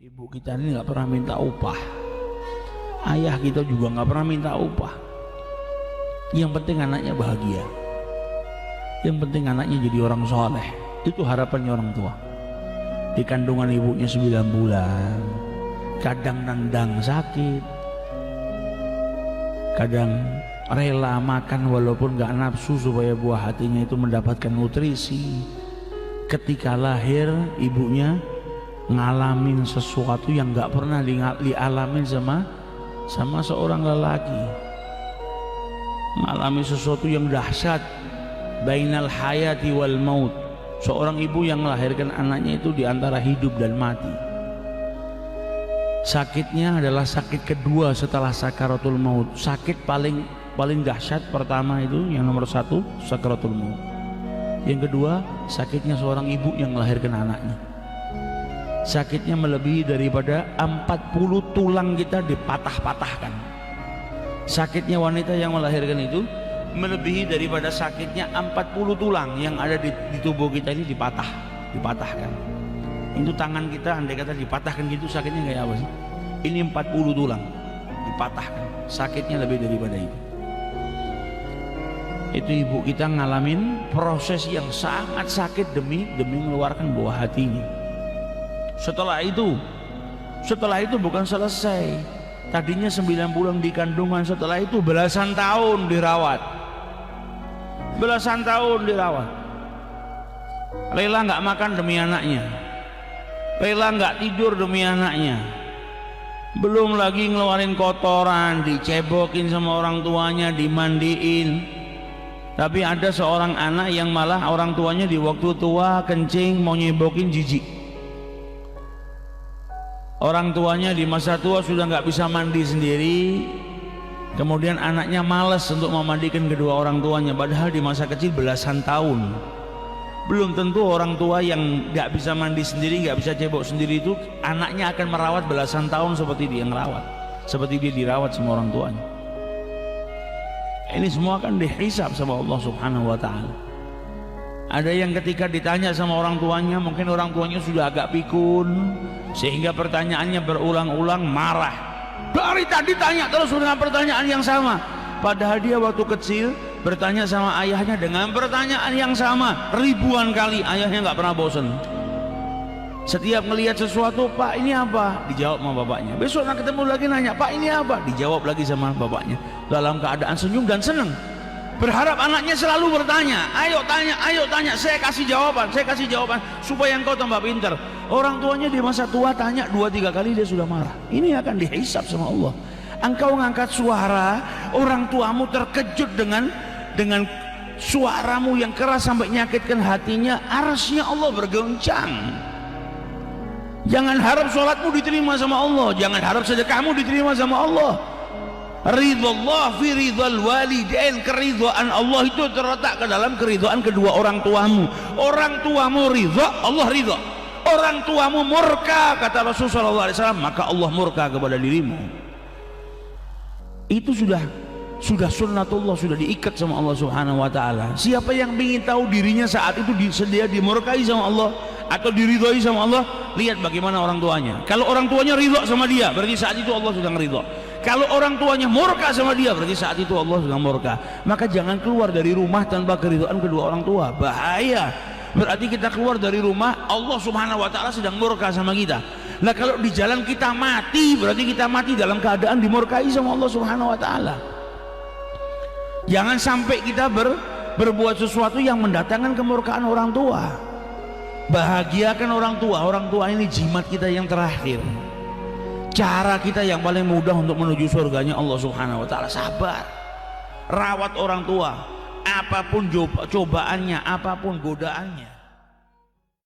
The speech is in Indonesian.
Ibu kita ini nggak pernah minta upah, ayah kita juga nggak pernah minta upah. Yang penting anaknya bahagia, yang penting anaknya jadi orang soleh. Itu harapannya orang tua. Di kandungan ibunya 9 bulan, kadang nendang sakit, kadang rela makan walaupun nggak nafsu supaya buah hatinya itu mendapatkan nutrisi. Ketika lahir ibunya ngalamin sesuatu yang nggak pernah dialamin sama seorang lelaki, ngalami sesuatu yang dahsyat, bainal hayati wal maut. Seorang ibu yang melahirkan anaknya itu di antara hidup dan mati. Sakitnya adalah sakit kedua setelah sakaratul maut. Sakit paling dahsyat pertama itu yang nomor 1 sakaratul maut. Yang kedua sakitnya seorang ibu yang melahirkan anaknya. Sakitnya melebihi daripada 40 tulang kita dipatah-patahkan. Sakitnya wanita yang melahirkan itu melebihi daripada sakitnya 40 tulang yang ada di tubuh kita ini dipatahkan. Itu tangan kita andai kata dipatahkan gitu sakitnya kayak apa sih? Ini 40 tulang dipatahkan, sakitnya lebih daripada itu. Itu ibu kita ngalamin proses yang sangat sakit demi mengeluarkan buah hatinya. Setelah itu bukan selesai. Tadinya 9 bulan di kandungan, setelah itu belasan tahun dirawat. Rela nggak makan demi anaknya, rela nggak tidur demi anaknya. Belum lagi ngeluarin kotoran, dicebokin sama orang tuanya, dimandiin. Tapi ada seorang anak yang malah orang tuanya di waktu tua kencing mau nyebokin jijik. Orang tuanya di masa tua sudah nggak bisa mandi sendiri, kemudian anaknya malas untuk memandikan kedua orang tuanya, padahal di masa kecil belasan tahun. Belum tentu orang tua yang nggak bisa mandi sendiri, nggak bisa cebok sendiri itu anaknya akan merawat belasan tahun seperti dia ngerawat, seperti dia dirawat sama orang tuanya. Ini semua kan dihisab sama Allah Subhanahu wa Ta'ala. Ada yang ketika ditanya sama orang tuanya, mungkin orang tuanya sudah agak pikun sehingga pertanyaannya berulang-ulang, marah. Dari tadi tanya terus dengan pertanyaan yang sama, padahal dia waktu kecil bertanya sama ayahnya dengan pertanyaan yang sama ribuan kali. Ayahnya nggak pernah bosan. Setiap melihat sesuatu, Pak ini apa? Dijawab sama bapaknya. Besok nak ketemu lagi nanya, Pak ini apa? Dijawab lagi sama bapaknya, dalam keadaan senyum dan senang. Berharap anaknya selalu bertanya, ayo tanya, saya kasih jawaban, supaya engkau tambah pintar. Orang tuanya di masa tua tanya 2-3 kali dia sudah marah. Ini akan dihisab sama Allah. Engkau ngangkat suara, orang tuamu terkejut dengan suaramu yang keras sampai nyakitkan hatinya, arsy-Nya Allah bergoncang. Jangan harap sholatmu diterima sama Allah, jangan harap sedekahmu diterima sama Allah. Ridhallah fi ridhal walidain, keridhaan Allah itu terletak ke dalam keridhaan kedua orang tuamu. Orang tuamu ridha, Allah ridha. Orang tuamu murka, kata Rasulullah SAW, maka Allah murka kepada dirimu. Itu sudah sunnatullah, sudah diikat sama Allah Subhanahu wa Ta'ala. Siapa yang ingin tahu dirinya saat itu dia dimurkai sama Allah atau diridhoi sama Allah, lihat bagaimana orang tuanya. Kalau orang tuanya ridha sama dia, berarti saat itu Allah sudah ridha. Kalau orang tuanya murka sama dia, berarti saat itu Allah sedang murka. Maka jangan keluar dari rumah tanpa keridhaan kedua orang tua, bahaya. Berarti kita keluar dari rumah, Allah Subhanahu wa Ta'ala sedang murka sama kita. Nah kalau di jalan kita mati, berarti kita mati dalam keadaan dimurkai sama Allah Subhanahu wa Ta'ala. Jangan sampai kita berbuat sesuatu yang mendatangkan kemurkaan orang tua. Bahagiakan orang tua ini jimat kita yang terakhir, cara kita yang paling mudah untuk menuju surganya Allah Subhanahu wa Ta'ala. Sabar, rawat orang tua, apapun cobaannya, apapun godaannya.